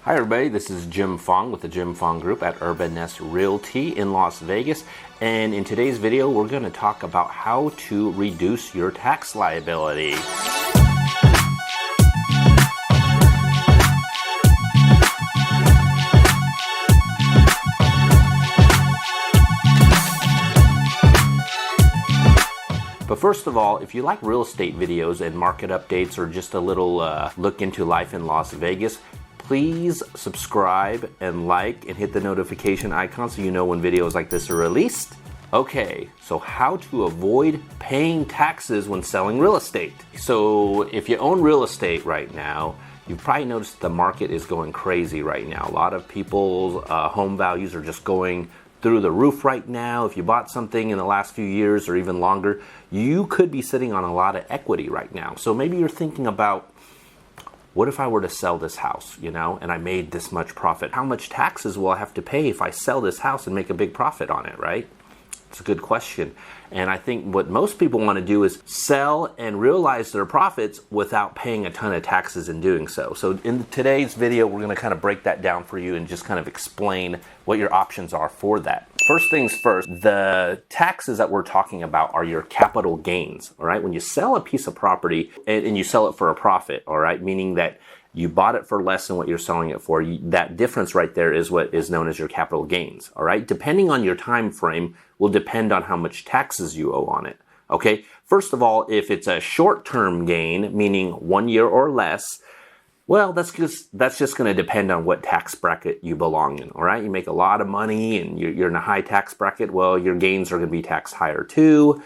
Hi everybody, this is Jim Fong with the Jim Fong Group at Urban Nest Realty in Las Vegas. And in today's video, we're going to talk about how to reduce your tax liability. But first of all, if you like real estate videos and market updates or just a little look into life in Las Vegas, please subscribe and like and hit the notification icon so you know when videos like this are released. Okay, so how to avoid paying taxes when selling real estate. So if you own real estate right now, you've probably noticed the market is going crazy right now. A lot of people's home values are just going through the roof right now. If you bought something in the last few years or even longer, you could be sitting on a lot of equity right now. So maybe you're thinking about, what if I were to sell this house, and I made this much profit? How much taxes will I have to pay if I sell this house and make a big profit on it, right? It's a good question. And I think what most people want to do is sell and realize their profits without paying a ton of taxes in doing so. So in today's video, we're going to kind of break that down for you and just kind of explain what your options are for that. First things first, the taxes that we're talking about are your capital gains, all right? When you sell a piece of property and you sell it for a profit, all right, meaning that you bought it for less than what you're selling it for, that difference right there is what is known as your capital gains, all right? Depending on your time frame will depend on how much taxes you owe on it, okay? First of all, if it's a short-term gain, meaning 1 year or less, well, that's just going to depend on what tax bracket you belong in, all right? You make a lot of money and you're in a high tax bracket, well, your gains are going to be taxed higher too,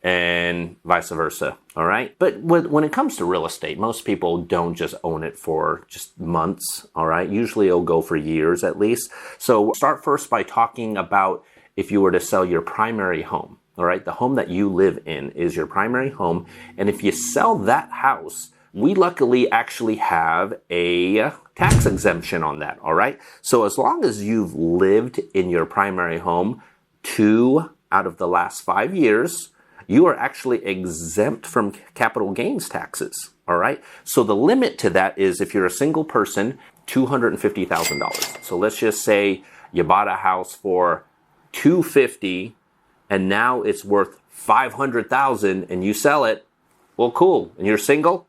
and vice versa, all right? But when it comes to real estate, most people don't just own it for just months, all right? Usually it'll go for years at least. So start first by talking about if you were to sell your primary home, all right? The home that you live in is your primary home. And if you sell that house, we luckily actually have a tax exemption on that, all right? So as long as you've lived in your primary home 2 out of the last 5 years, you are actually exempt from capital gains taxes, all right? So the limit to that is if you're a single person, $250,000. So let's just say you bought a house for $250,000 and now it's worth $500,000 and you sell it, well, cool. And you're single,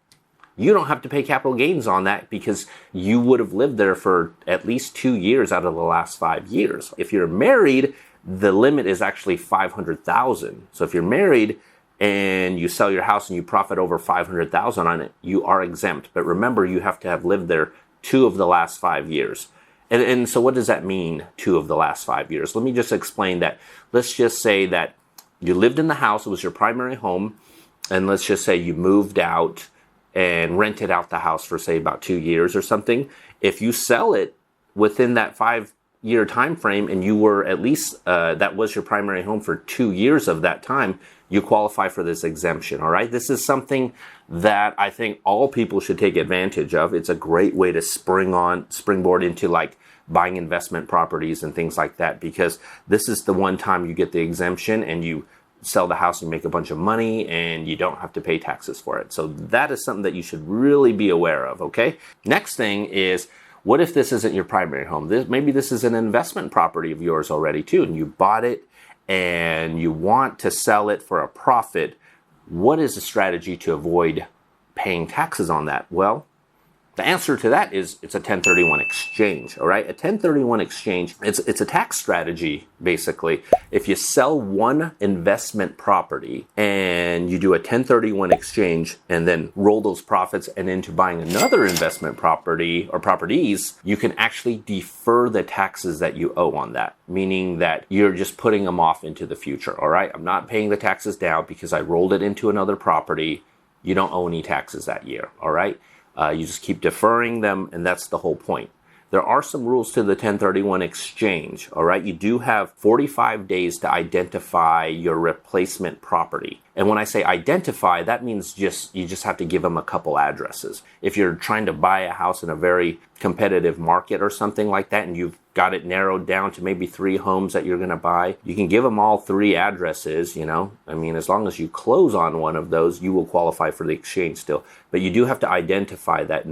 you don't have to pay capital gains on that because you would have lived there for at least 2 years out of the last 5 years. If you're married, the limit is actually $500,000. So if you're married and you sell your house and you profit over $500,000 on it, you are exempt. But remember, you have to have lived there 2 of the last 5 years. And so what does that mean, 2 of the last 5 years? Let me just explain that. Let's just say that you lived in the house, it was your primary home, and let's just say you moved out and rented out the house for, say, about 2 years or something. If you sell it within that 5-year time frame and you were at least that was your primary home for 2 years of that time, you qualify for this exemption, all right? This is something that I think all people should take advantage of. It's a great way to springboard into like buying investment properties and things like that, because this is the one time you get the exemption and you sell the house and make a bunch of money and you don't have to pay taxes for it. So that is something that you should really be aware of, okay? Next thing is, what if this isn't your primary home? Maybe this is an investment property of yours already too, and you bought it and you want to sell it for a profit. What is the strategy to avoid paying taxes on that? Well, the answer to that is it's a 1031 exchange, all right? A 1031 exchange, it's a tax strategy, basically. If you sell one investment property and you do a 1031 exchange and then roll those profits and into buying another investment property or properties, you can actually defer the taxes that you owe on that, meaning that you're just putting them off into the future, all right? I'm not paying the taxes now because I rolled it into another property. You don't owe any taxes that year, all right? You just keep deferring them, and that's the whole point. There are some rules to the 1031 exchange, all right? You do have 45 days to identify your replacement property. And when I say identify, that means you just have to give them a couple addresses. If you're trying to buy a house in a very competitive market or something like that, and you've got it narrowed down to maybe 3 homes that you're going to buy, you can give them all 3 addresses, you know. I mean, as long as you close on one of those, you will qualify for the exchange still. But you do have to identify that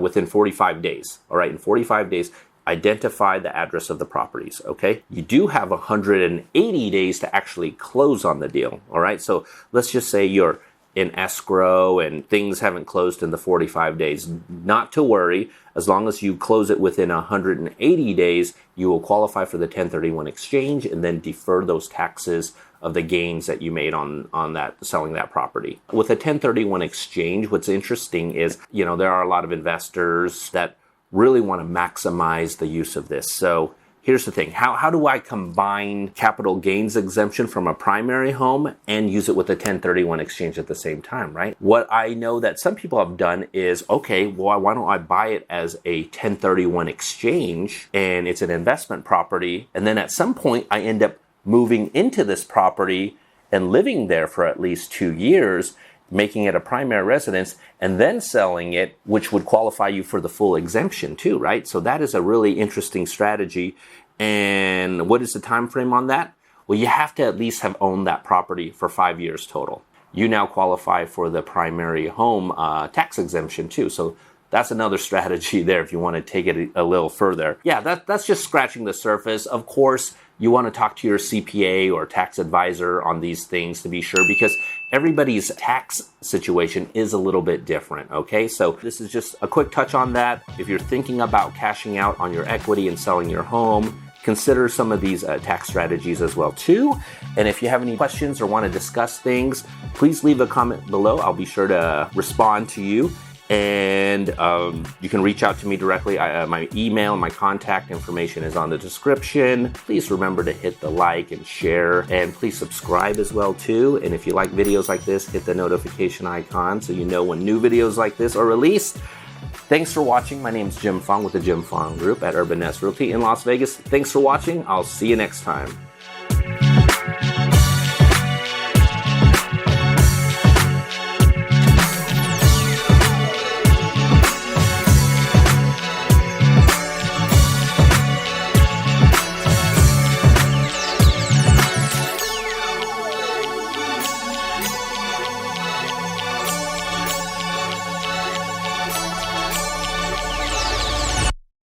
within 45 days. All right, in 45 days, identify the address of the properties, okay? You do have 180 days to actually close on the deal, all right? So let's just say you're in escrow and things haven't closed in the 45 days. Not to worry, as long as you close it within 180 days, you will qualify for the 1031 exchange and then defer those taxes of the gains that you made on that selling that property. With a 1031 exchange, what's interesting is, you know, there are a lot of investors that really want to maximize the use of this. So here's the thing. How do I combine capital gains exemption from a primary home and use it with a 1031 exchange at the same time, right? What I know that some people have done is, okay, well, why don't I buy it as a 1031 exchange and it's an investment property, and then at some point I end up moving into this property and living there for at least 2 years, making it a primary residence, and then selling it, which would qualify you for the full exemption too, right? So that is a really interesting strategy. And what is the time frame on that? Well, you have to at least have owned that property for 5 years total. You now qualify for the primary home tax exemption too. So that's another strategy there if you want to take it a little further. Yeah, that's just scratching the surface. Of course, you want to talk to your CPA or tax advisor on these things to be sure, because everybody's tax situation is a little bit different, okay? So this is just a quick touch on that. If you're thinking about cashing out on your equity and selling your home, consider some of these tax strategies as well too. And if you have any questions or want to discuss things, please leave a comment below. I'll be sure to respond to you. And you can reach out to me directly. My email, my contact information is on the description. Please remember to hit the like and share, and please subscribe as well too. And if you like videos like this, hit the notification icon so you know when new videos like this are released. Thanks for watching. My name is Jim Fong with the Jim Fong Group at Urban Nest Realty in Las Vegas. Thanks for watching. I'll see you next time.